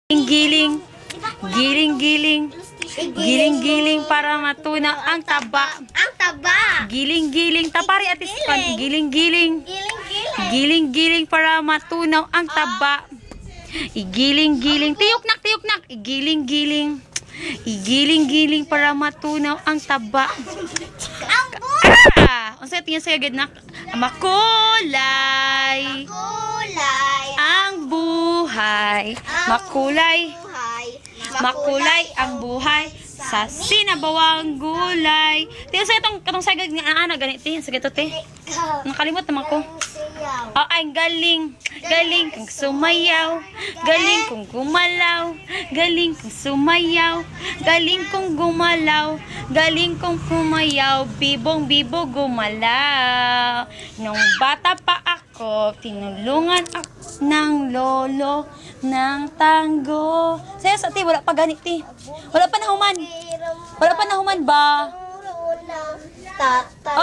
Giling, giling, giling para matunaw ang taba. Ang taba. Giling, tapari atis pan. Giling, giling para matunaw ang taba. Igiling, tiyok nak. Igiling, para matunaw ang taba. Ang buhay. Unsa tingin sa gid nak? Makulay. Ang buhay. Makulay ang buhay sa sinabawang gulay. Tiyo sa katong sagad nga ana ganit ti sa gato ti. Nakalimot naman ko. Oh, ay galing kang sumayaw, galing kong gumalaw, galing kong sumayaw, galing kong gumalaw, galing kong pumayaw, bibong gumalaw. Nung bata pa ako, tinulungan ako ng lolo ng tango. Saya sa ti, wala pa ganit ti. Wala pa nahuman ba? Tatay.